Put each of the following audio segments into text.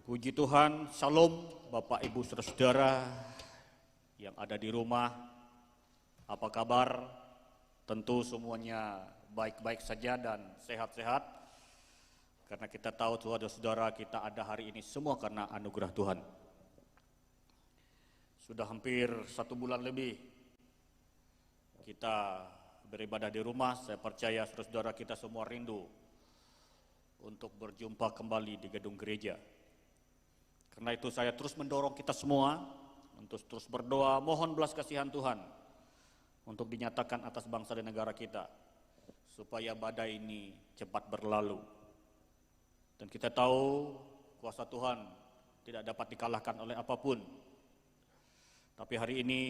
Puji Tuhan, Shalom Bapak Ibu Saudara yang ada di rumah. Apa kabar? Tentu semuanya baik-baik saja dan sehat-sehat. Karena kita tahu saudara-saudara kita ada hari ini semua karena anugerah Tuhan. Sudah hampir 1 bulan lebih kita beribadah di rumah. Saya percaya saudara-saudara kita semua rindu untuk berjumpa kembali di gedung gereja. Karena itu saya terus mendorong kita semua untuk terus berdoa, mohon belas kasihan Tuhan untuk dinyatakan atas bangsa dan negara kita, supaya badai ini cepat berlalu. Dan kita tahu kuasa Tuhan tidak dapat dikalahkan oleh apapun. Tapi hari ini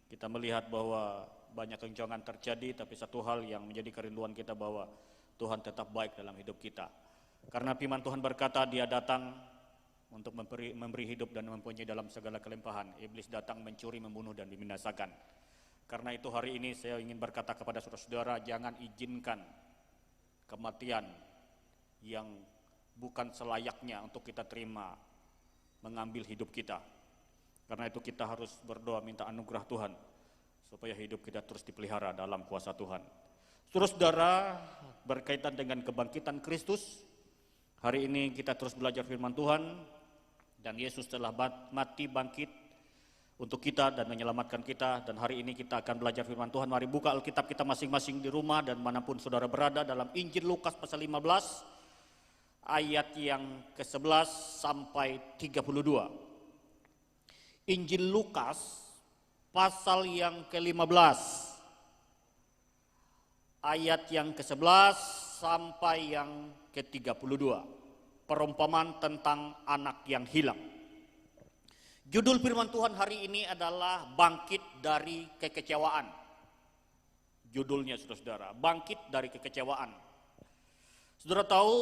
kita melihat bahwa banyak goncangan terjadi, tapi satu hal yang menjadi kerinduan kita bahwa Tuhan tetap baik dalam hidup kita. Karena firman Tuhan berkata, Dia datang untuk memberi hidup dan mempunyai dalam segala kelimpahan. Iblis datang mencuri, membunuh, dan membinasakan. Karena itu hari ini saya ingin berkata kepada saudara-saudara, jangan izinkan kematian yang bukan selayaknya untuk kita terima mengambil hidup kita. Karena itu kita harus berdoa minta anugerah Tuhan supaya hidup kita terus dipelihara dalam kuasa Tuhan. Saudara-saudara, berkaitan dengan kebangkitan Kristus, hari ini kita terus belajar firman Tuhan. Dan Yesus telah mati bangkit untuk kita dan menyelamatkan kita. Dan hari ini kita akan belajar firman Tuhan. Mari buka Alkitab kita masing-masing di rumah dan manapun saudara berada, dalam Injil Lukas pasal 15 ayat yang ke-11 sampai 32. Injil Lukas pasal yang ke-15 ayat yang ke-11 sampai yang ke-32. Perumpamaan tentang anak yang hilang. Judul firman Tuhan hari ini adalah bangkit dari kekecewaan. Judulnya saudara-saudara, bangkit dari kekecewaan. Saudara tahu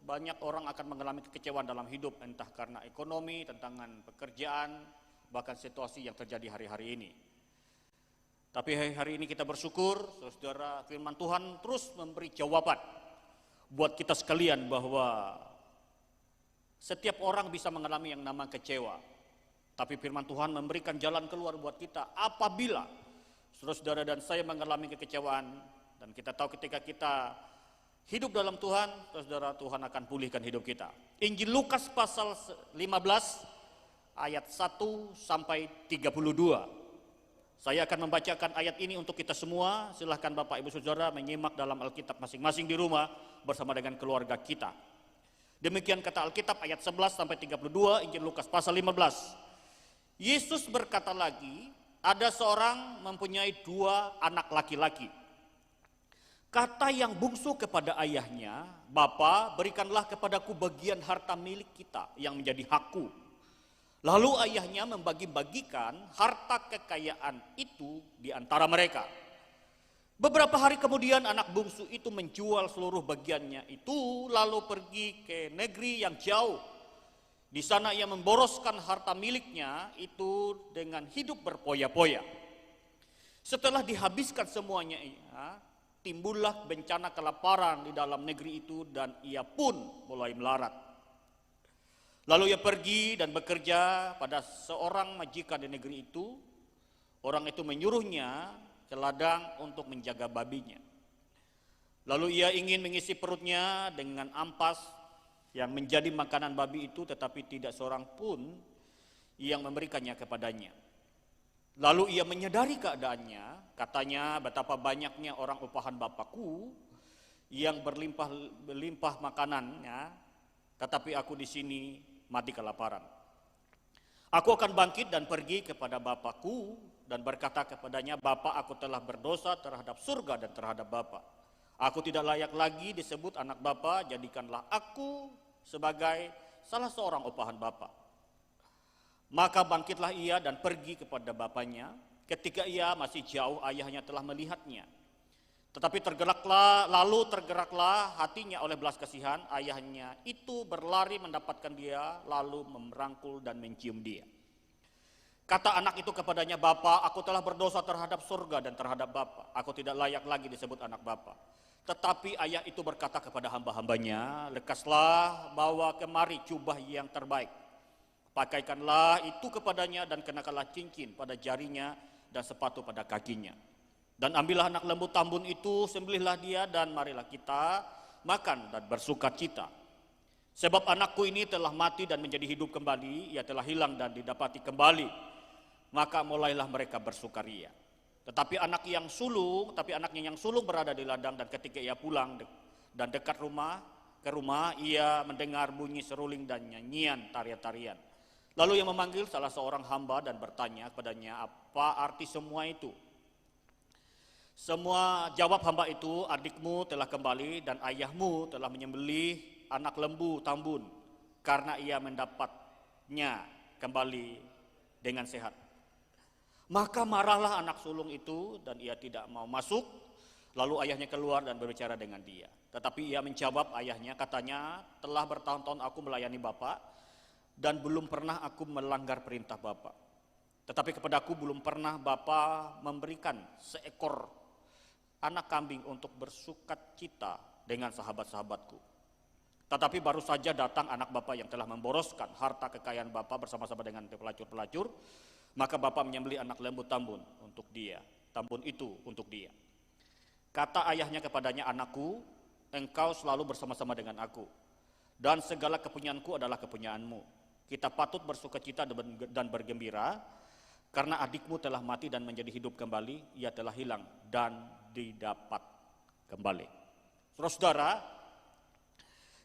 banyak orang akan mengalami kekecewaan dalam hidup, entah karena ekonomi, tantangan pekerjaan, bahkan situasi yang terjadi hari-hari ini. Tapi hari ini kita bersyukur, saudara, firman Tuhan terus memberi jawaban buat kita sekalian bahwa setiap orang bisa mengalami yang nama kecewa. Tapi firman Tuhan memberikan jalan keluar buat kita apabila saudara-saudara dan saya mengalami kekecewaan. Dan kita tahu ketika kita hidup dalam Tuhan, saudara, Tuhan akan pulihkan hidup kita. Injil Lukas pasal 15 ayat 1 sampai 32. Saya akan membacakan ayat ini untuk kita semua. Silahkan Bapak Ibu Saudara menyimak dalam Alkitab masing-masing di rumah bersama dengan keluarga kita. Demikian kata Alkitab ayat 11 sampai 32 Injil Lukas pasal 15. Yesus berkata lagi, ada seorang mempunyai 2 anak laki-laki. Kata yang bungsu kepada ayahnya, Bapa, berikanlah kepadaku bagian harta milik kita yang menjadi hakku. Lalu ayahnya membagi-bagikan harta kekayaan itu di antara mereka. Beberapa hari kemudian anak bungsu itu menjual seluruh bagiannya itu lalu pergi ke negeri yang jauh. Di sana ia memboroskan harta miliknya itu dengan hidup berpoya-poya. Setelah dihabiskan semuanya, timbullah bencana kelaparan di dalam negeri itu dan ia pun mulai melarat. Lalu ia pergi dan bekerja pada seorang majikan di negeri itu. Orang itu menyuruhnya ke ladang untuk menjaga babinya. Lalu ia ingin mengisi perutnya dengan ampas yang menjadi makanan babi itu, tetapi tidak seorang pun yang memberikannya kepadanya. Lalu ia menyadari keadaannya, katanya, betapa banyaknya orang upahan Bapakku yang berlimpah makanannya, tetapi aku di sini mati kelaparan. Aku akan bangkit dan pergi kepada Bapakku dan berkata kepadanya, Bapa, aku telah berdosa terhadap surga dan terhadap Bapa. Aku tidak layak lagi disebut anak Bapa, jadikanlah aku sebagai salah seorang upahan Bapa. Maka bangkitlah ia dan pergi kepada bapaknya. Ketika ia masih jauh, ayahnya telah melihatnya. Tetapi tergeraklah hatinya oleh belas kasihan. Ayahnya itu berlari mendapatkan dia, lalu merangkul dan mencium dia. Kata anak itu kepadanya, Bapa, aku telah berdosa terhadap surga dan terhadap Bapa. Aku tidak layak lagi disebut anak Bapa. Tetapi ayah itu berkata kepada hamba-hambanya, lekaslah, bawa kemari jubah yang terbaik. Pakaikanlah itu kepadanya dan kenakanlah cincin pada jarinya dan sepatu pada kakinya. Dan ambillah anak lembu tambun itu, sembelihlah dia dan marilah kita makan dan bersuka cita. Sebab anakku ini telah mati dan menjadi hidup kembali, ia telah hilang dan didapati kembali. Maka mulailah mereka bersukaria. Tetapi anaknya yang sulung berada di ladang, dan ketika ia pulang dan dekat ke rumah, ia mendengar bunyi seruling dan nyanyian tarian-tarian. Lalu ia memanggil salah seorang hamba dan bertanya kepadanya, apa arti semua itu? Semua jawab hamba itu, adikmu telah kembali dan ayahmu telah menyembelih anak lembu tambun karena ia mendapatnya kembali dengan sehat. Maka marahlah anak sulung itu dan ia tidak mau masuk. Lalu ayahnya keluar dan berbicara dengan dia. Tetapi ia menjawab ayahnya, katanya, telah bertahun-tahun aku melayani Bapak dan belum pernah aku melanggar perintah Bapak. Tetapi kepadaku belum pernah Bapak memberikan seekor anak kambing untuk bersukat cita dengan sahabat-sahabatku. Tetapi baru saja datang anak Bapak yang telah memboroskan harta kekayaan Bapak bersama-sama dengan pelacur-pelacur. Maka Bapak menyembelih anak lembu tambun itu untuk dia. Kata ayahnya kepadanya, anakku, engkau selalu bersama-sama dengan aku, dan segala kepunyaanku adalah kepunyaanmu. Kita patut bersukacita dan bergembira, karena adikmu telah mati dan menjadi hidup kembali, ia telah hilang dan didapat kembali. Saudara-saudara,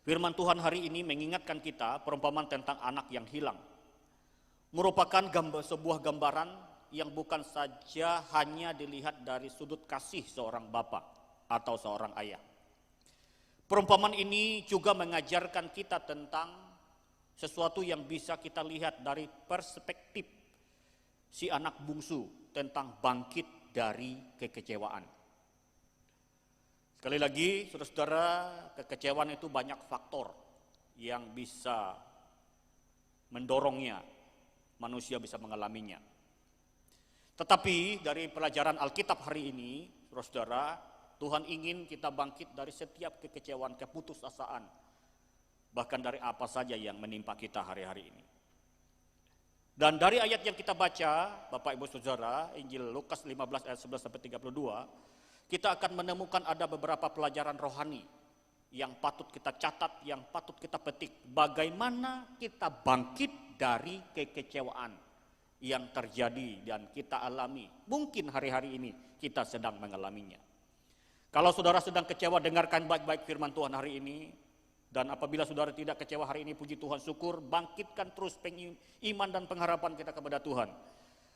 firman Tuhan hari ini mengingatkan kita perumpamaan tentang anak yang hilang. Merupakan sebuah gambaran yang bukan saja hanya dilihat dari sudut kasih seorang bapak atau seorang ayah. Perumpamaan ini juga mengajarkan kita tentang sesuatu yang bisa kita lihat dari perspektif si anak bungsu tentang bangkit dari kekecewaan. Sekali lagi, saudara-saudara, kekecewaan itu banyak faktor yang bisa mendorongnya, manusia bisa mengalaminya. Tetapi dari pelajaran Alkitab hari ini, saudara, Tuhan ingin kita bangkit dari setiap kekecewaan, keputusasaan, bahkan dari apa saja yang menimpa kita hari-hari ini. Dan dari ayat yang kita baca, Bapak Ibu Saudara, Injil Lukas 15 ayat 11-32, kita akan menemukan ada beberapa pelajaran rohani yang patut kita catat, yang patut kita petik. Bagaimana kita bangkit dari kekecewaan yang terjadi dan kita alami. Mungkin hari-hari ini kita sedang mengalaminya. Kalau saudara sedang kecewa, dengarkan baik-baik firman Tuhan hari ini. Dan apabila saudara tidak kecewa hari ini, puji Tuhan, syukur, bangkitkan terus iman dan pengharapan kita kepada Tuhan.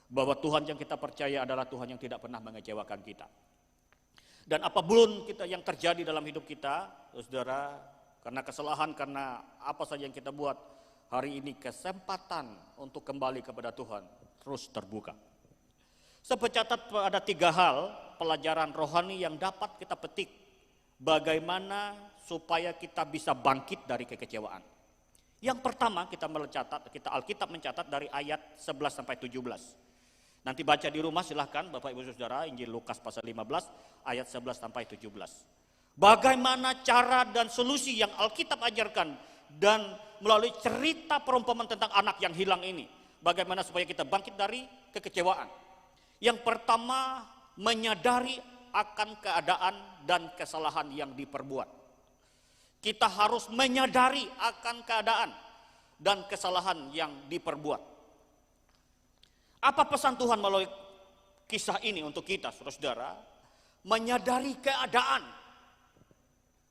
Bahwa Tuhan yang kita percaya adalah Tuhan yang tidak pernah mengecewakan kita. Dan apapun yang terjadi dalam hidup kita, saudara, karena kesalahan, karena apa saja yang kita buat, hari ini kesempatan untuk kembali kepada Tuhan terus terbuka. Saya catat ada 3 hal pelajaran rohani yang dapat kita petik bagaimana supaya kita bisa bangkit dari kekecewaan. Yang pertama Alkitab mencatat dari ayat 11-17. Nanti baca di rumah silahkan Bapak Ibu Saudara, Injil Lukas pasal 15 ayat 11-17. Bagaimana cara dan solusi yang Alkitab ajarkan dan melalui cerita perumpamaan tentang anak yang hilang ini, bagaimana supaya kita bangkit dari kekecewaan. Yang pertama, menyadari akan keadaan dan kesalahan yang diperbuat. Kita harus menyadari akan keadaan dan kesalahan yang diperbuat. Apa pesan Tuhan melalui kisah ini untuk kita, saudara-saudara? Menyadari keadaan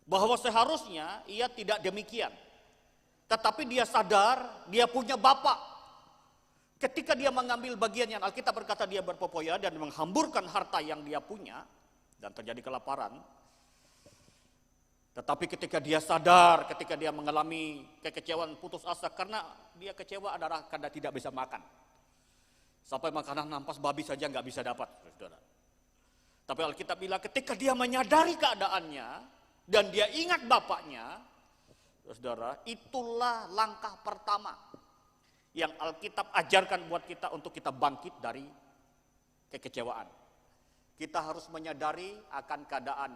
bahwa seharusnya ia tidak demikian. Tetapi dia sadar, dia punya bapak. Ketika dia mengambil bagian yang Alkitab berkata dia berpopoya dan menghamburkan harta yang dia punya, dan terjadi kelaparan. Tetapi ketika dia sadar, ketika dia mengalami kekecewaan, putus asa, karena dia kecewa adalah karena tidak bisa makan. Sampai makanan nampas babi saja nggak bisa dapat, saudara. Tapi Alkitab bilang ketika dia menyadari keadaannya, dan dia ingat bapaknya, saudara, itulah langkah pertama yang Alkitab ajarkan buat kita untuk kita bangkit dari kekecewaan. Kita harus menyadari akan keadaan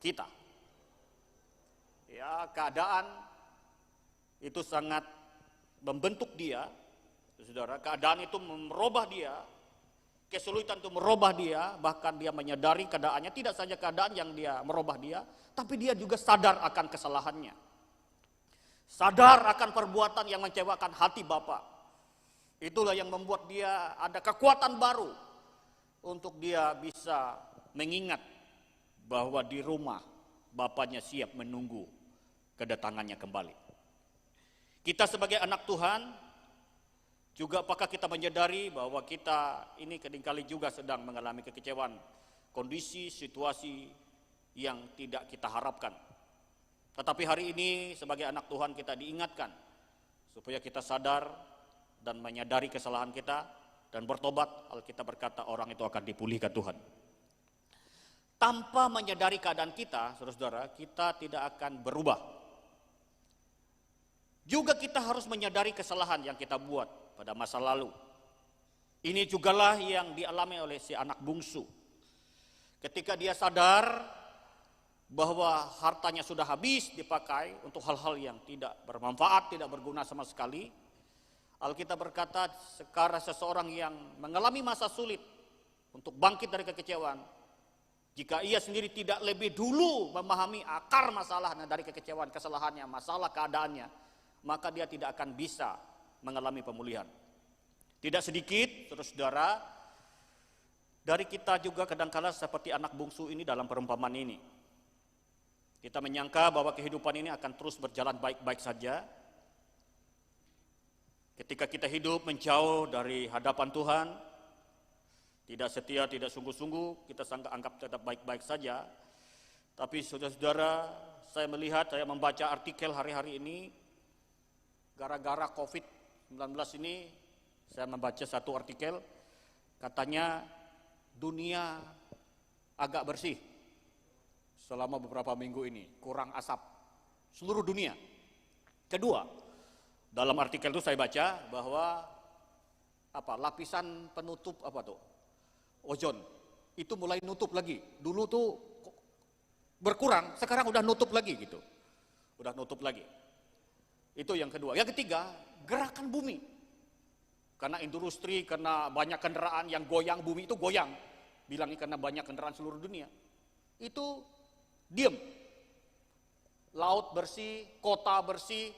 kita. Ya, keadaan itu sangat membentuk dia, saudara. Keadaan itu merubah dia, kesulitan itu merubah dia, bahkan dia menyadari keadaannya. Tidak saja keadaan yang dia merubah dia, tapi dia juga sadar akan kesalahannya. Sadar akan perbuatan yang mengecewakan hati Bapa. Itulah yang membuat dia ada kekuatan baru untuk dia bisa mengingat bahwa di rumah Bapaknya siap menunggu kedatangannya kembali. Kita sebagai anak Tuhan, juga apakah kita menyadari bahwa kita ini kadangkali juga sedang mengalami kekecewaan, kondisi, situasi yang tidak kita harapkan. Tetapi hari ini sebagai anak Tuhan kita diingatkan supaya kita sadar dan menyadari kesalahan kita dan bertobat. Alkitab berkata orang itu akan dipulihkan Tuhan. Tanpa menyadari keadaan kita, saudara-saudara, kita tidak akan berubah. Juga kita harus menyadari kesalahan yang kita buat pada masa lalu. Ini jugalah yang dialami oleh si anak bungsu. Ketika dia sadar bahwa hartanya sudah habis dipakai untuk hal-hal yang tidak bermanfaat, tidak berguna sama sekali. Alkitab berkata sekarang seseorang yang mengalami masa sulit untuk bangkit dari kekecewaan, jika ia sendiri tidak lebih dulu memahami akar masalah dari kekecewaan, kesalahannya, masalah keadaannya, maka dia tidak akan bisa mengalami pemulihan. Tidak sedikit, saudara-saudara, dari kita juga kadangkala seperti anak bungsu ini dalam perumpamaan ini. Kita menyangka bahwa kehidupan ini akan terus berjalan baik-baik saja. Ketika kita hidup menjauh dari hadapan Tuhan, tidak setia, tidak sungguh-sungguh, kita anggap tetap baik-baik saja. Tapi saudara-saudara, saya melihat, saya membaca artikel hari-hari ini, gara-gara COVID-19 ini, saya membaca satu artikel, katanya dunia agak bersih selama beberapa minggu ini, kurang asap, seluruh dunia. Kedua, dalam artikel itu saya baca bahwa lapisan penutup ozon itu mulai nutup lagi. Dulu tuh berkurang, sekarang udah nutup lagi gitu, udah nutup lagi. Itu yang kedua. Yang ketiga, gerakan bumi. Karena industri, karena banyak kendaraan yang goyang, bumi itu goyang. Bilangnya karena banyak kendaraan seluruh dunia. Itu diam. Laut bersih, kota bersih,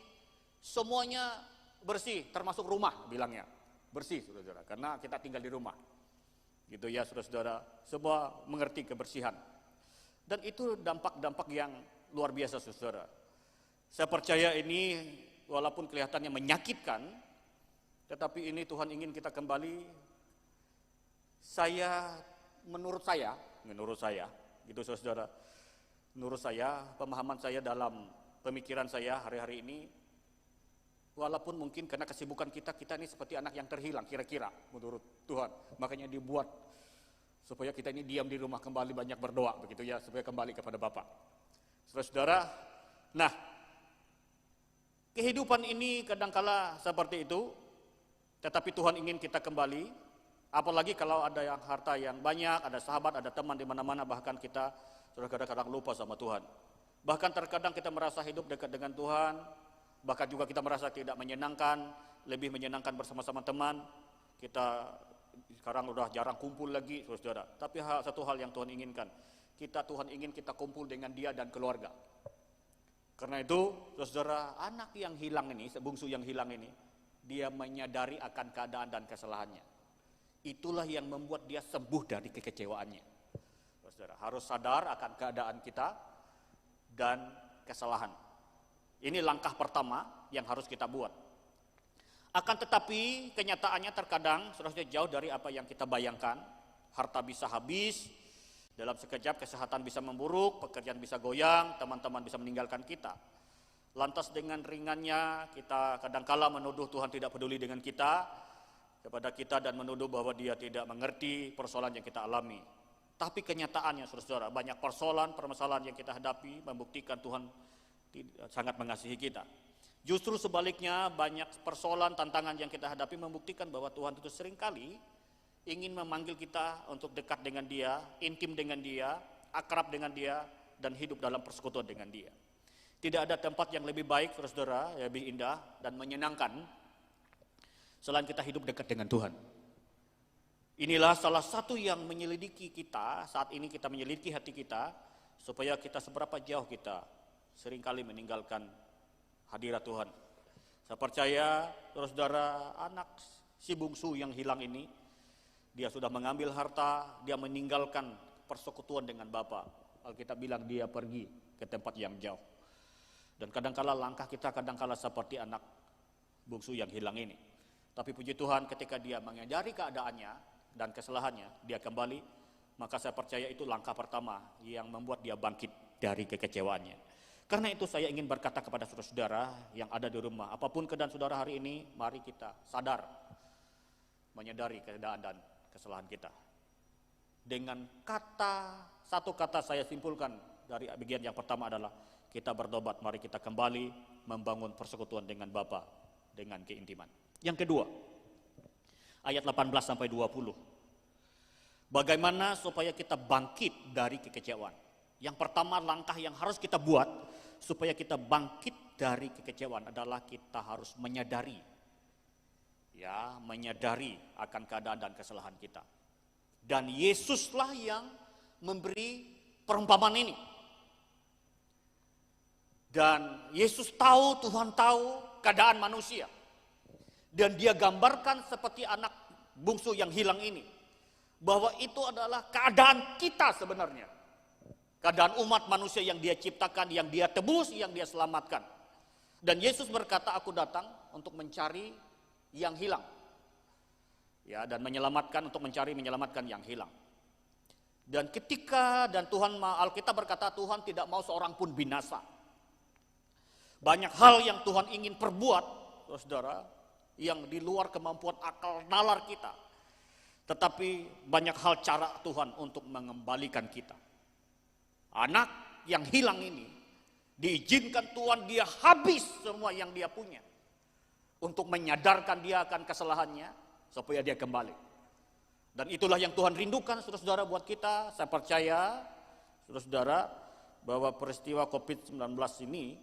semuanya bersih, termasuk rumah bilangnya. Bersih, saudara-saudara, karena kita tinggal di rumah. Gitu ya, saudara-saudara, semua mengerti kebersihan. Dan itu dampak-dampak yang luar biasa, saudara. Saya percaya ini walaupun kelihatannya menyakitkan, tetapi ini Tuhan ingin kita kembali. Menurut saya, gitu saudara, menurut saya, pemahaman saya dalam pemikiran saya hari-hari ini, walaupun mungkin karena kesibukan kita ini seperti anak yang terhilang kira-kira menurut Tuhan. Makanya dibuat supaya kita ini diam di rumah, kembali banyak berdoa, begitu ya, supaya kembali kepada Bapa. Saudara-saudara, nah, kehidupan ini kadangkala seperti itu, tetapi Tuhan ingin kita kembali, apalagi kalau ada yang harta yang banyak, ada sahabat, ada teman di mana-mana, bahkan kita sudah kadang-kadang lupa sama Tuhan. Bahkan terkadang kita merasa hidup dekat dengan Tuhan, bahkan juga kita merasa tidak menyenangkan, lebih menyenangkan bersama-sama teman. Kita sekarang udah jarang kumpul lagi, saudara. Tapi satu hal yang Tuhan inginkan, Tuhan ingin kita kumpul dengan Dia dan keluarga. Karena itu, saudara, anak yang hilang ini, bungsu yang hilang ini, dia menyadari akan keadaan dan kesalahannya. Itulah yang membuat dia sembuh dari kekecewaannya. Saudara, harus sadar akan keadaan kita dan kesalahan. Ini langkah pertama yang harus kita buat. Akan tetapi, kenyataannya terkadang sudah jauh dari apa yang kita bayangkan. Harta bisa habis, dalam sekejap kesehatan bisa memburuk, pekerjaan bisa goyang, teman-teman bisa meninggalkan kita. Lantas dengan ringannya kita kadangkala menuduh Tuhan tidak peduli dengan kita, kepada kita, dan menuduh bahwa Dia tidak mengerti persoalan yang kita alami. Tapi kenyataannya, saudara-saudara, banyak permasalahan yang kita hadapi membuktikan Tuhan sangat mengasihi kita. Justru sebaliknya, banyak persoalan, tantangan yang kita hadapi membuktikan bahwa Tuhan itu seringkali ingin memanggil kita untuk dekat dengan Dia, intim dengan Dia, akrab dengan Dia, dan hidup dalam persekutuan dengan Dia. Tidak ada tempat yang lebih baik, saudara, lebih indah dan menyenangkan selain kita hidup dekat dengan Tuhan. Inilah salah satu yang menyelidiki kita, saat ini kita menyelidiki hati kita, supaya kita seberapa jauh kita seringkali meninggalkan hadirat Tuhan. Saya percaya, saudara, anak si bungsu yang hilang ini, dia sudah mengambil harta, dia meninggalkan persekutuan dengan Bapa. Alkitab bilang dia pergi ke tempat yang jauh. Dan kadangkala langkah kita kadangkala seperti anak bungsu yang hilang ini. Tapi puji Tuhan ketika dia menyadari keadaannya dan kesalahannya, dia kembali, maka saya percaya itu langkah pertama yang membuat dia bangkit dari kekecewaannya. Karena itu saya ingin berkata kepada saudara-saudara yang ada di rumah, apapun keadaan saudara hari ini, mari kita sadar, menyadari keadaan dan kesalahan kita. Dengan satu kata saya simpulkan dari bagian yang pertama adalah kita bertobat, mari kita kembali membangun persekutuan dengan Bapa dengan keintiman. Yang kedua, ayat 18 sampai 20. Bagaimana supaya kita bangkit dari kekecewaan? Yang pertama langkah yang harus kita buat supaya kita bangkit dari kekecewaan adalah kita harus menyadari akan keadaan dan kesalahan kita. Dan Yesuslah yang memberi perumpamaan ini. Dan Yesus tahu, Tuhan tahu keadaan manusia. Dan dia gambarkan seperti anak bungsu yang hilang ini. Bahwa itu adalah keadaan kita sebenarnya. Keadaan umat manusia yang dia ciptakan, yang dia tebus, yang dia selamatkan. Dan Yesus berkata, aku datang untuk mencari yang hilang. Ya, dan untuk menyelamatkan yang hilang. Dan Tuhan, Alkitab berkata Tuhan tidak mau seorang pun binasa. Banyak hal yang Tuhan ingin perbuat, saudara, yang di luar kemampuan akal nalar kita. Tetapi banyak hal cara Tuhan untuk mengembalikan kita. Anak yang hilang ini diizinkan Tuhan dia habis semua yang dia punya. Untuk menyadarkan dia akan kesalahannya supaya dia kembali. Dan itulah yang Tuhan rindukan saudara-saudara buat kita. Saya percaya saudara-saudara bahwa peristiwa COVID-19 ini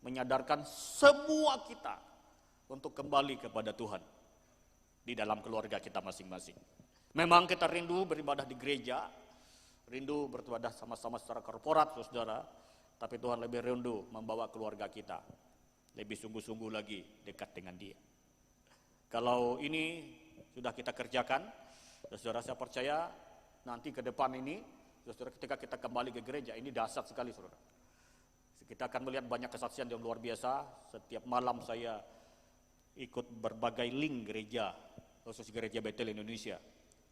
menyadarkan semua kita untuk kembali kepada Tuhan di dalam keluarga kita masing-masing. Memang kita rindu beribadah di gereja, rindu beribadah sama-sama secara korporat, saudara. Tapi Tuhan lebih rindu membawa keluarga kita lebih sungguh-sungguh lagi dekat dengan Dia. Kalau ini sudah kita kerjakan, saudara, saya percaya nanti ke depan ini, saudara, ketika kita kembali ke gereja, ini dahsyat sekali, saudara. Kita akan melihat banyak kesaksian yang luar biasa. Setiap malam saya ikut berbagai link gereja, khusus gereja Betel Indonesia,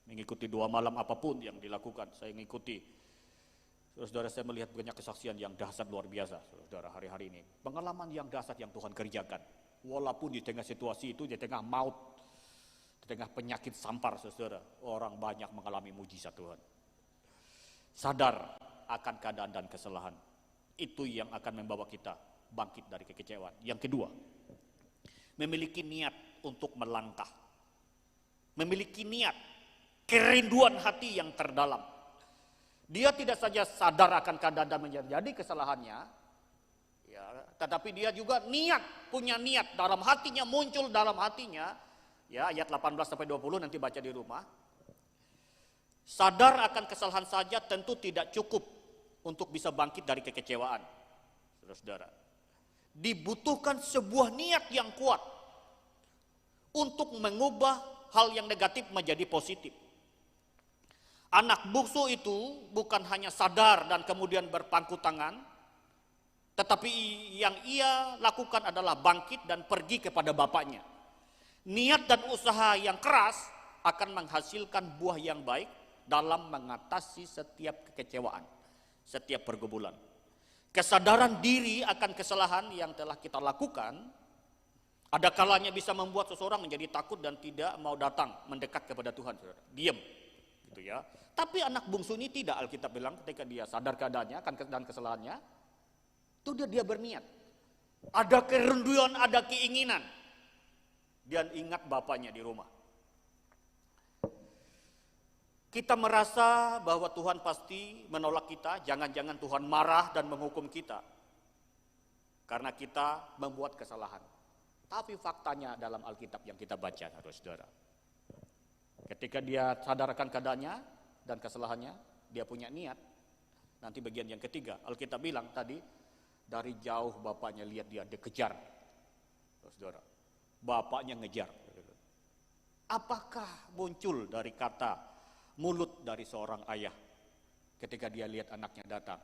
mengikuti 2 malam apapun yang dilakukan, saya mengikuti. Saudara, saya melihat banyak kesaksian yang dahsyat luar biasa, saudara, hari-hari ini. Pengalaman yang dahsyat yang Tuhan kerjakan, walaupun di tengah situasi itu, di tengah maut, di tengah penyakit sampar, saudara, orang banyak mengalami mujizat Tuhan. Sadar akan keadaan dan kesalahan, itu yang akan membawa kita bangkit dari kekecewaan. Yang kedua, memiliki niat untuk melangkah. Memiliki niat, kerinduan hati yang terdalam. Dia tidak saja sadar akan keadaan dan menjadi kesalahannya, ya, tetapi dia juga punya niat dalam hatinya, muncul dalam hatinya, ya, ayat 18-20 nanti baca di rumah. Sadar akan kesalahan saja tentu tidak cukup untuk bisa bangkit dari kekecewaan, saudara-saudara. Dibutuhkan sebuah niat yang kuat untuk mengubah hal yang negatif menjadi positif. Anak bungsu itu bukan hanya sadar dan kemudian berpangku tangan, tetapi yang ia lakukan adalah bangkit dan pergi kepada bapaknya. Niat dan usaha yang keras akan menghasilkan buah yang baik dalam mengatasi setiap kekecewaan, setiap pergumulan. Kesadaran diri akan kesalahan yang telah kita lakukan, ada kalanya bisa membuat seseorang menjadi takut dan tidak mau datang mendekat kepada Tuhan, saudara. Diam, gitu ya. Tapi anak bungsu ini tidak, Alkitab bilang ketika dia sadar keadaannya dan kesalahannya, itu dia berniat. Ada kerinduan, ada keinginan. Dan ingat bapaknya di rumah. Kita merasa bahwa Tuhan pasti menolak kita, jangan-jangan Tuhan marah dan menghukum kita karena kita membuat kesalahan. Tapi faktanya dalam Alkitab yang kita baca, saudara, ketika dia sadarkan keadaannya dan kesalahannya, dia punya niat. Nanti bagian yang ketiga, Alkitab bilang tadi, dari jauh bapaknya lihat dia dikejar. Saudara, bapaknya ngejar. Apakah muncul dari kata mulut dari seorang ayah ketika dia lihat anaknya datang?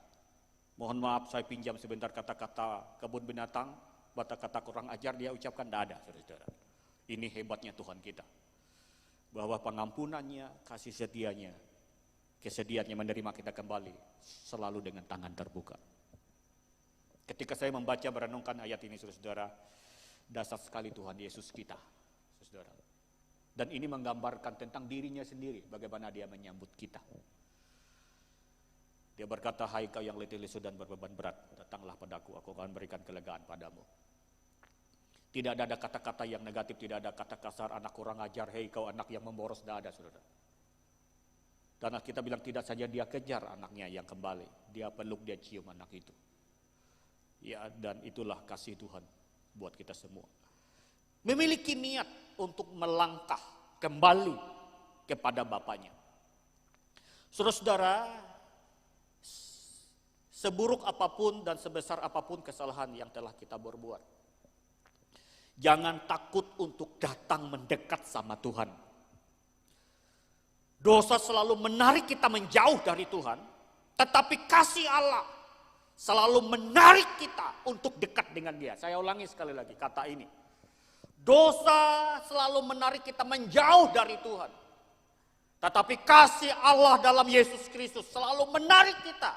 Mohon maaf, saya pinjam sebentar kata-kata kebun binatang, kata-kata kurang ajar dia ucapkan, tidak ada, saudara. Ini hebatnya Tuhan kita, bahwa pengampunannya, kasih setianya, kesediaannya menerima kita kembali selalu dengan tangan terbuka. Ketika saya membaca merenungkan ayat ini, saudara, dasar sekali Tuhan Yesus kita, saudara. Dan ini menggambarkan tentang dirinya sendiri, bagaimana dia menyambut kita. Dia berkata, hai kau yang letih lesu dan berbeban berat, datanglah padaku, aku akan berikan kelegaan padamu. Tidak ada kata-kata yang negatif, tidak ada kata kasar, anak kurang ajar, hei kau anak yang memboros, tidak ada, saudara. Dan kita bilang tidak saja dia kejar anaknya yang kembali, dia peluk, dia cium anak itu. Ya, dan itulah kasih Tuhan buat kita semua. Memiliki niat untuk melangkah kembali kepada Bapaknya. Saudara-saudara, seburuk apapun dan sebesar apapun kesalahan yang telah kita berbuat, jangan takut untuk datang mendekat sama Tuhan. Dosa selalu menarik kita menjauh dari Tuhan, tetapi kasih Allah selalu menarik kita untuk dekat dengan Dia. Saya ulangi sekali lagi kata ini. Dosa selalu menarik kita menjauh dari Tuhan. Tetapi kasih Allah dalam Yesus Kristus selalu menarik kita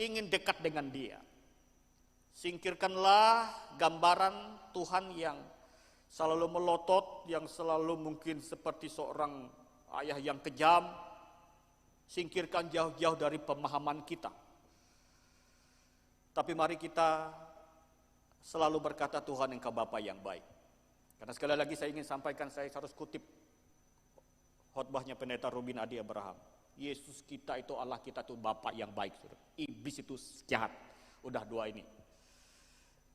ingin dekat dengan Dia. Singkirkanlah gambaran Tuhan yang selalu melotot, yang selalu mungkin seperti seorang ayah yang kejam. Singkirkan jauh-jauh dari pemahaman kita. Tapi mari kita selalu berkata, Tuhan Engkau Bapa yang baik. Karena sekali lagi saya ingin sampaikan, saya harus kutip khotbahnya Pendeta Rubin Adi Abraham. Yesus kita itu, Allah kita itu Bapa yang baik. Iblis itu jahat. Udah dua ini.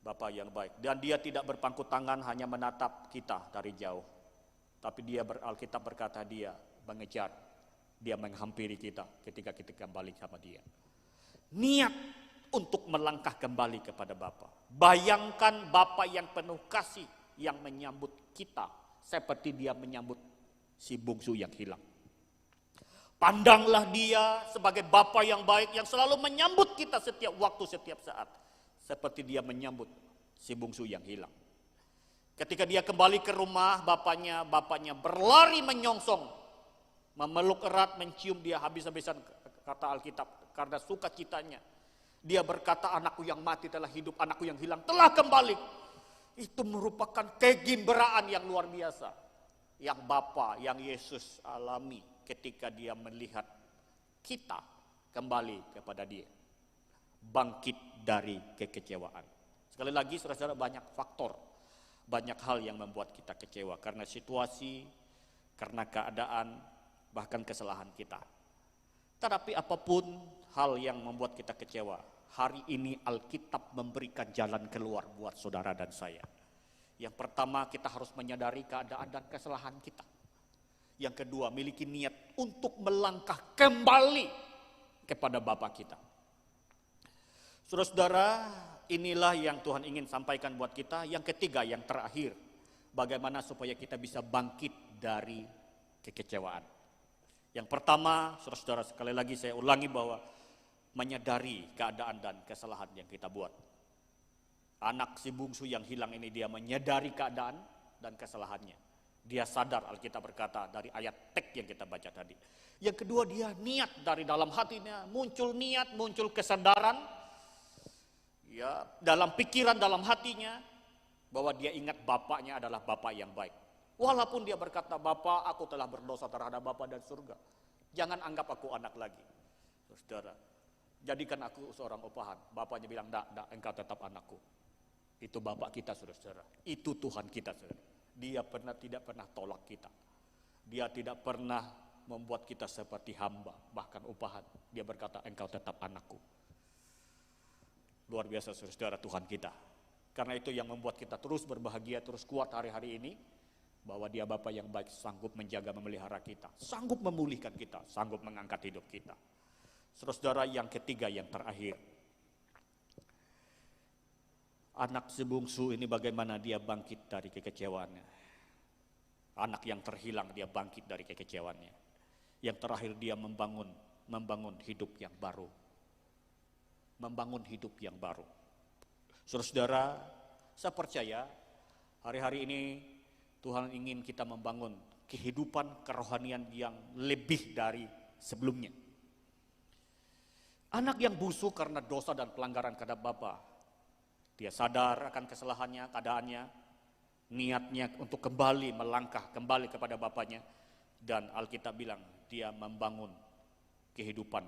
Bapa yang baik. Dan dia tidak berpangku tangan hanya menatap kita dari jauh. Tapi dia Alkitab berkata dia mengejar. Dia menghampiri kita ketika kita kembali sama dia. Niat untuk melangkah kembali kepada Bapa. Bayangkan Bapa yang penuh kasih yang menyambut kita seperti dia menyambut si bungsu yang hilang. Pandanglah dia sebagai Bapa yang baik yang selalu menyambut kita setiap waktu, setiap saat. Seperti dia menyambut si bungsu yang hilang. Ketika dia kembali ke rumah bapaknya berlari menyongsong, memeluk erat, mencium dia habis-habisan, kata Alkitab, karena sukacitanya. Dia berkata, anakku yang mati telah hidup, anakku yang hilang telah kembali. Itu merupakan kegembiraan yang luar biasa. Yang Bapa, yang Yesus alami ketika dia melihat kita kembali kepada dia. Bangkit dari kekecewaan. Sekali lagi saudara-saudara, banyak faktor, banyak hal yang membuat kita kecewa. Karena situasi, karena keadaan, bahkan kesalahan kita. Tetapi apapun hal yang membuat kita kecewa, hari ini Alkitab memberikan jalan keluar buat saudara dan saya. Yang pertama, kita harus menyadari keadaan dan kesalahan kita. Yang kedua, miliki niat untuk melangkah kembali kepada Bapa kita. Saudara-saudara, inilah yang Tuhan ingin sampaikan buat kita. Yang ketiga, yang terakhir, bagaimana supaya kita bisa bangkit dari kekecewaan. Yang pertama, saudara-saudara, sekali lagi saya ulangi bahwa menyadari keadaan dan kesalahan yang kita buat. Anak si bungsu yang hilang ini dia menyadari keadaan dan kesalahannya. Dia sadar, Alkitab berkata dari ayat teks yang kita baca tadi. Yang kedua, dia niat dari dalam hatinya, muncul niat, muncul kesadaran. Ya, dalam pikiran, dalam hatinya bahwa dia ingat bapaknya adalah Bapa yang baik. Walaupun dia berkata, Bapa, aku telah berdosa terhadap Bapa dan surga. Jangan anggap aku anak lagi. Saudara, jadikan aku seorang upahan. Bapaknya bilang, enggak, engkau tetap anakku. Itu Bapak kita, saudara-saudara. Itu Tuhan kita, saudara. Dia tidak pernah tolak kita. Dia tidak pernah membuat kita seperti hamba, bahkan upahan. Dia berkata, engkau tetap anakku. Luar biasa saudara Tuhan kita. Karena itu yang membuat kita terus berbahagia, terus kuat hari-hari ini, bahwa Dia Bapa yang baik, sanggup menjaga, memelihara kita, sanggup memulihkan kita, sanggup mengangkat hidup kita. Saudara yang ketiga, yang terakhir, anak sebungsu ini bagaimana dia bangkit dari kekecewaannya. Anak yang terhilang, dia bangkit dari kekecewaannya. Yang terakhir, dia membangun hidup yang baru. Membangun hidup yang baru. Saudara, saya percaya hari-hari ini Tuhan ingin kita membangun kehidupan kerohanian yang lebih dari sebelumnya. Anak yang busuk karena dosa dan pelanggaran terhadap Bapa, dia sadar akan kesalahannya, keadaannya, niatnya untuk kembali melangkah, kembali kepada Bapaknya. Dan Alkitab bilang dia membangun kehidupan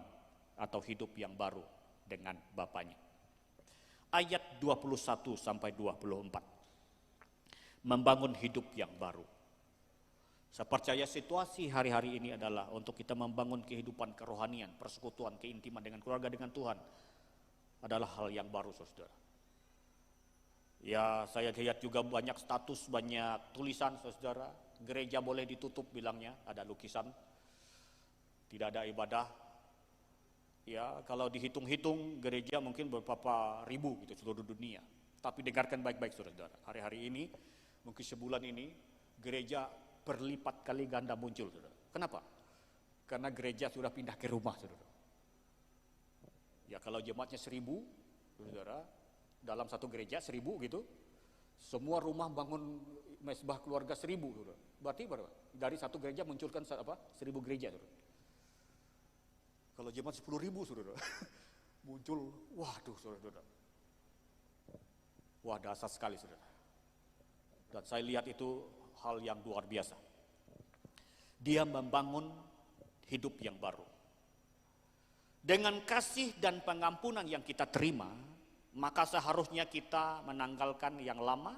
atau hidup yang baru dengan Bapaknya. Ayat 21 sampai 24. Membangun hidup yang baru. Saya percaya situasi hari-hari ini adalah untuk kita membangun kehidupan kerohanian, persekutuan, keintiman dengan keluarga, dengan Tuhan. Adalah hal yang baru, saudara. Ya, saya lihat juga banyak status, banyak tulisan, saudara. Gereja boleh ditutup bilangnya, ada lukisan. Tidak ada ibadah. Ya, kalau dihitung-hitung gereja mungkin beberapa ribu gitu seluruh dunia. Tapi dengarkan baik-baik saudara. Hari-hari ini, mungkin sebulan ini, gereja berlipat kali ganda muncul, saudara. Kenapa? Karena gereja sudah pindah ke rumah, saudara. Ya, kalau jemaatnya 1.000, saudara, dalam satu gereja 1.000 gitu, semua rumah bangun mesbah keluarga 1.000, saudara. Berarti berapa? Dari satu gereja munculkan 1.000 gereja, saudara. Kalau jemaat 10.000, saudara, muncul, waduh, saudara. Wah, dahsyat sekali, saudara. Dan saya lihat itu hal yang luar biasa. Dia membangun hidup yang baru. Dengan kasih dan pengampunan yang kita terima, maka seharusnya kita menanggalkan yang lama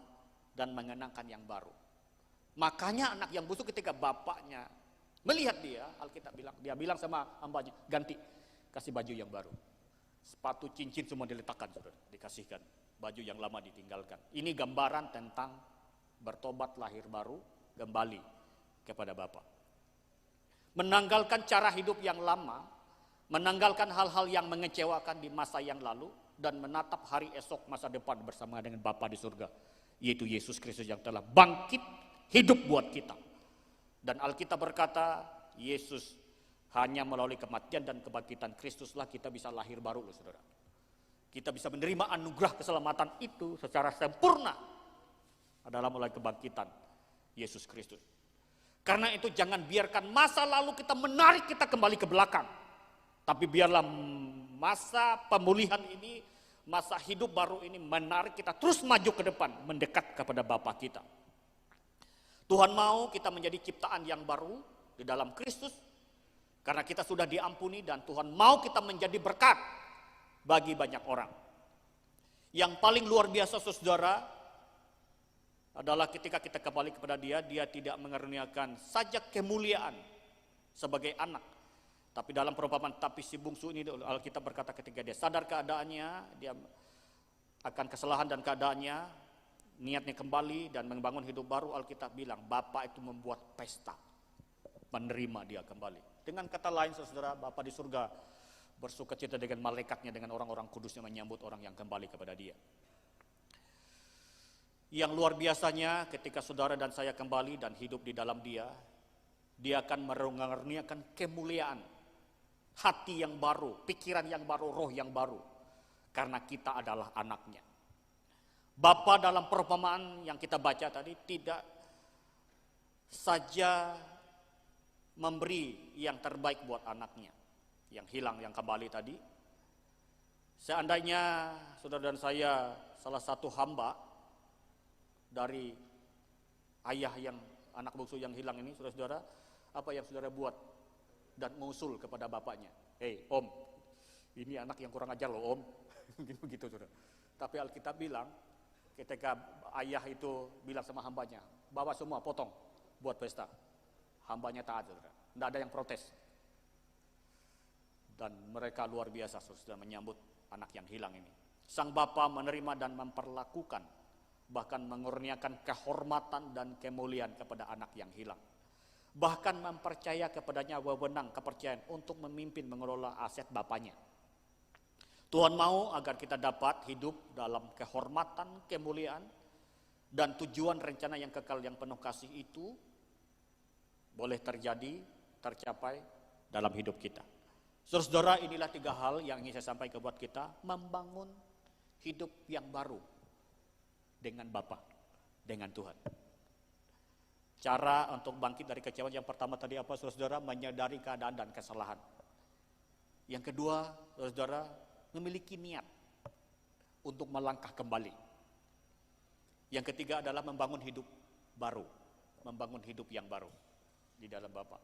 dan mengenangkan yang baru. Makanya anak yang busuk ketika bapaknya melihat dia, Alkitab bilang, dia bilang sama hambanya, ganti, kasih baju yang baru. Sepatu, cincin semua diletakkan, saudara, dikasihkan. Baju yang lama ditinggalkan. Ini gambaran tentang bertobat, lahir baru, kembali kepada Bapa. Menanggalkan cara hidup yang lama, menanggalkan hal-hal yang mengecewakan di masa yang lalu, dan menatap hari esok masa depan bersama dengan Bapa di surga, yaitu Yesus Kristus yang telah bangkit hidup buat kita. Dan Alkitab berkata, Yesus hanya melalui kematian dan kebangkitan Kristuslah kita bisa lahir baru, loh, saudara. Kita bisa menerima anugerah keselamatan itu secara sempurna adalah melalui kebangkitan Yesus Kristus. Karena itu jangan biarkan masa lalu kita menarik kita kembali ke belakang. Tapi biarlah masa pemulihan ini, masa hidup baru ini menarik kita terus maju ke depan, mendekat kepada Bapa kita. Tuhan mau kita menjadi ciptaan yang baru di dalam Kristus, karena kita sudah diampuni dan Tuhan mau kita menjadi berkat bagi banyak orang. Yang paling luar biasa, saudara, adalah ketika kita kembali kepada Dia, Dia tidak mengaruniakan saja kemuliaan sebagai anak. Tapi dalam perumpamaan tapi si bungsu ini, Alkitab berkata ketika dia sadar keadaannya, dia akan kesalahan dan keadaannya, niatnya kembali dan membangun hidup baru, Alkitab bilang Bapa itu membuat pesta menerima dia kembali. Dengan kata lain, saudara, Bapa di surga bersukacita dengan malaikatnya, dengan orang-orang kudusnya menyambut orang yang kembali kepada Dia. Yang luar biasanya ketika saudara dan saya kembali dan hidup di dalam Dia, Dia akan mengaruniakan kemuliaan, hati yang baru, pikiran yang baru, roh yang baru, karena kita adalah anaknya. Bapa dalam perumpamaan yang kita baca tadi tidak saja memberi yang terbaik buat anaknya yang hilang, yang kembali tadi. Seandainya saudara dan saya salah satu hamba dari ayah yang anak bungsu yang hilang ini, saudara-saudara, apa yang saudara buat dan mengusul kepada bapaknya? Hei om, ini anak yang kurang ajar loh om. Begitu saudara. Tapi Alkitab bilang, ketika ayah itu bilang sama hambanya, bawa semua potong buat pesta. Hambanya taat, saudara. tidak ada yang protes. Dan mereka luar biasa sudah menyambut anak yang hilang ini. Sang bapa menerima dan memperlakukan, bahkan mengurniakan kehormatan dan kemuliaan kepada anak yang hilang. Bahkan mempercaya kepadanya wewenang kepercayaan untuk memimpin mengelola aset bapaknya. Tuhan mau agar kita dapat hidup dalam kehormatan, kemuliaan, dan tujuan rencana yang kekal yang penuh kasih itu boleh terjadi, tercapai dalam hidup kita. Saudara, inilah 3 hal yang ingin saya sampaikan buat kita, membangun hidup yang baru dengan Bapa, dengan Tuhan. Cara untuk bangkit dari kecewaan yang pertama tadi apa, saudara? Menyadari keadaan dan kesalahan. Yang kedua, saudara, memiliki niat untuk melangkah kembali. Yang ketiga adalah membangun hidup baru, membangun hidup yang baru di dalam Bapa.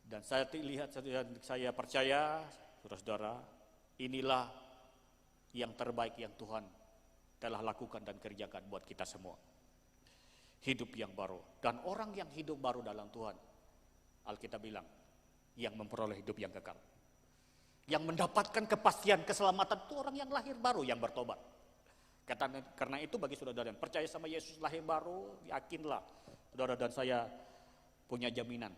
Dan saya lihat, saya percaya, saudara, inilah yang terbaik yang Tuhan telah lakukan dan kerjakan buat kita semua. Hidup yang baru. Dan orang yang hidup baru dalam Tuhan, Alkitab bilang, yang memperoleh hidup yang kekal. Yang mendapatkan kepastian keselamatan itu orang yang lahir baru, yang bertobat. Karena itu bagi saudara yang percaya sama Yesus lahir baru, yakinlah saudara dan saya punya jaminan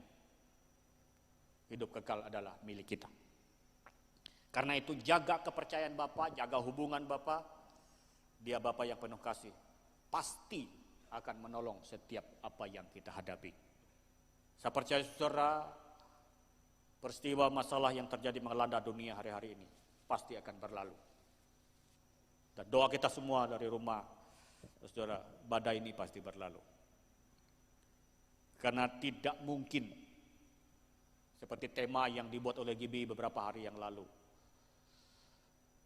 hidup kekal adalah milik kita. Karena itu jaga kepercayaan Bapa, jaga hubungan Bapa. Dia Bapa yang penuh kasih, pasti akan menolong setiap apa yang kita hadapi. Saya percaya saudara, peristiwa masalah yang terjadi melanda dunia hari-hari ini pasti akan berlalu. Dan doa kita semua dari rumah, saudara, badai ini pasti berlalu. Karena tidak mungkin seperti tema yang dibuat oleh GB beberapa hari yang lalu,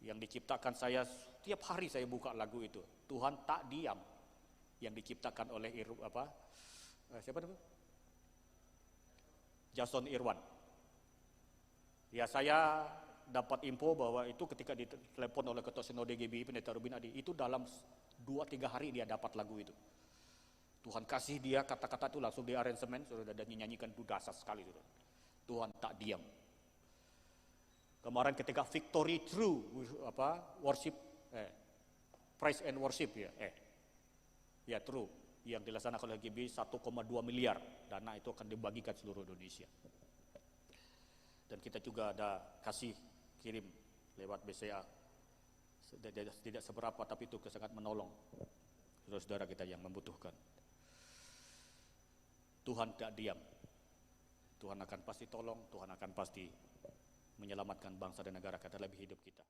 yang diciptakan saya, setiap hari saya buka lagu itu, Tuhan tak diam, yang diciptakan oleh siapa namanya? Jason Irwan. Ya, saya dapat info bahwa itu ketika ditelepon oleh Ketua Sinode GBI Pendeta Ruben Adi, itu dalam 2-3 hari dia dapat lagu itu. Tuhan kasih dia kata-kata itu langsung di aransemen, saudara, dan dinyanyikan itu dasar sekali, saudara. Tuhan tak diam. Kemarin ketika Victory True worship, praise and worship True, yang dilaksanakan oleh GBI 1,2 miliar dana itu akan dibagikan seluruh Indonesia. Dan kita juga ada kasih kirim lewat BCA, tidak seberapa tapi itu sangat menolong saudara-saudara kita yang membutuhkan. Tuhan tidak diam, Tuhan akan pasti tolong, Tuhan akan pasti menyelamatkan bangsa dan negara kita lebih hidup kita.